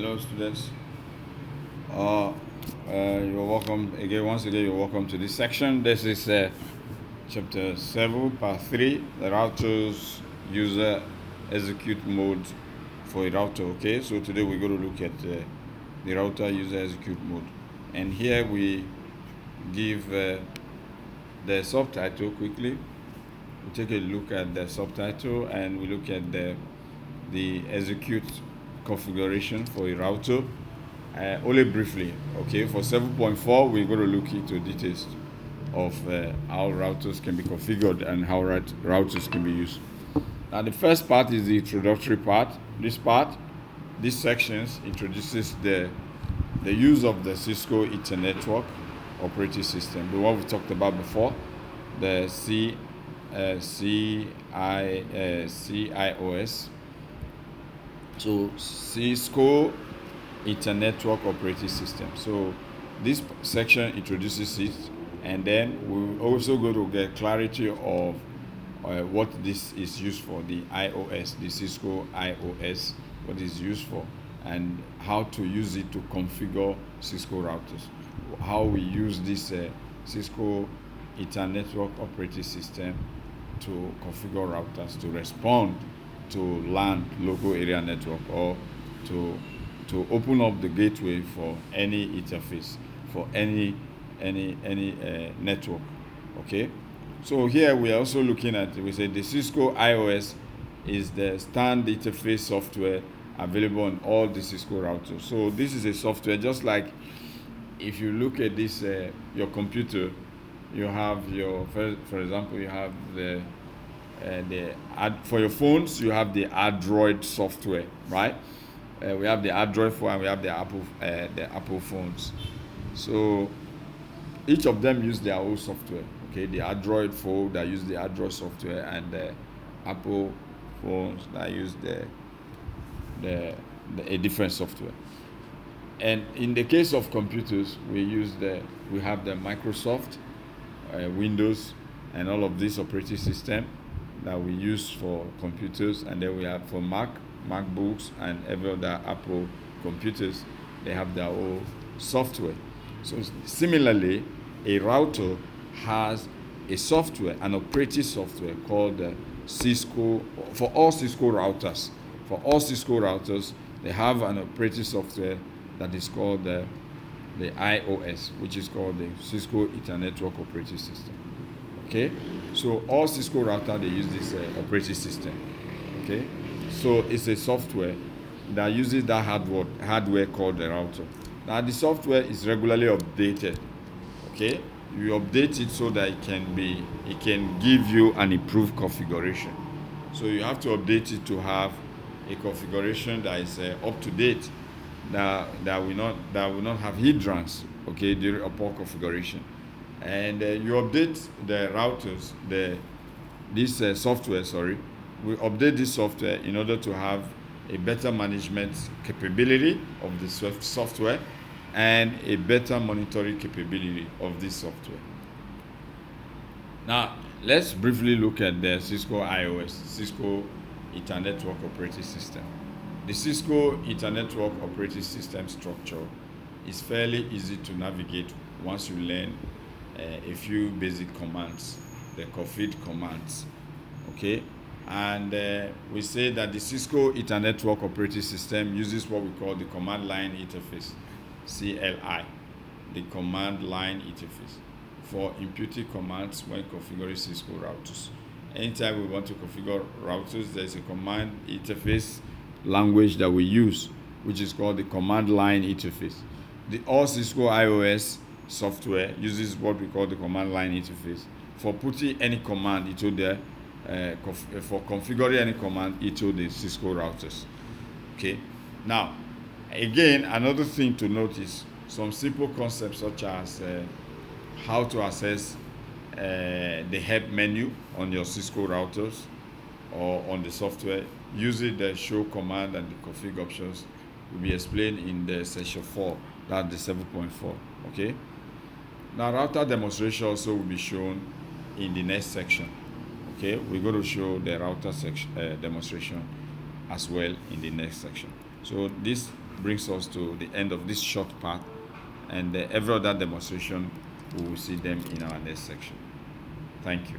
Hello, students. You're welcome again. Once again, you're welcome to this section. This is chapter 7, part 3, the router's user execute mode for a router. Okay, so today we're going to look at the router user execute mode. And here we give the subtitle quickly. We take a look at the subtitle and we look at the execute configuration for a router. Only briefly, okay. For 7.4, we're going to look into details of how routers can be configured and how routers can be used. Now, the first part is the introductory part. This section introduces the use of the Cisco Ethernet operating system, the one we talked about before, the CIOS. So Cisco Ethernet operating system. So this section introduces it, and then we're also going to get clarity of what this is used for, the IOS, the Cisco IOS, what is used for, and how to use it to configure Cisco routers, how we use this Cisco Ethernet operating system to configure routers to respond to LAN, local area network, or to open up the gateway for any interface, for any network. Okay, so here we are also looking at, we say the Cisco IOS is the standard interface software available on all the Cisco routers. So this is a software, just like if you look at this, your computer, you have your, for example, you have for your phones, you have the Android software, right? We have the Android phone and we have the Apple phones. So each of them use their own software. Okay, the Android phone that use the Android software, and the Apple phones that use a different software. And in the case of computers, we have the Microsoft, Windows, and all of this operating system that we use for computers, and then we have for MacBooks, and every other Apple computers, they have their own software. So similarly, a router has a software, an operating software called Cisco. For all Cisco routers, they have an operating software that is called the iOS, which is called the Cisco Ethernet operating system. Okay, so all Cisco routers, they use this operating system. Okay, so it's a software that uses that hardware called the router. Now the software is regularly updated. Okay, you update it so that it can give you an improved configuration. So you have to update it to have a configuration that is up to date, that will not have hindrance, okay, during a poor configuration. And you update the routers, this software, we update this software in order to have a better management capability of the software and a better monitoring capability of this software. Now, let's briefly look at the Cisco IOS, Cisco Ethernet operating system. The Cisco Ethernet operating system structure is fairly easy to navigate once you learn a few basic commands, the config commands. Okay, and we say that the Cisco Ethernet operating system uses what we call the command line interface, CLI, the command line interface, for inputting commands when configuring Cisco routers. Anytime we want to configure routers, there's a command interface language that we use, which is called the command line interface. The all Cisco IOS software uses what we call the command line interface for putting any command into for configuring any command into the Cisco routers. Okay, now again, another thing to notice, some simple concepts such as how to access the help menu on your Cisco routers or on the software using the show command and the config options will be explained in the section 4, that's the 7.4. Okay, now router demonstration also will be shown in the next section. Okay, we're going to show the router section demonstration as well in the next section. So this brings us to the end of this short part, and every other demonstration, we will see them in our next section. Thank you.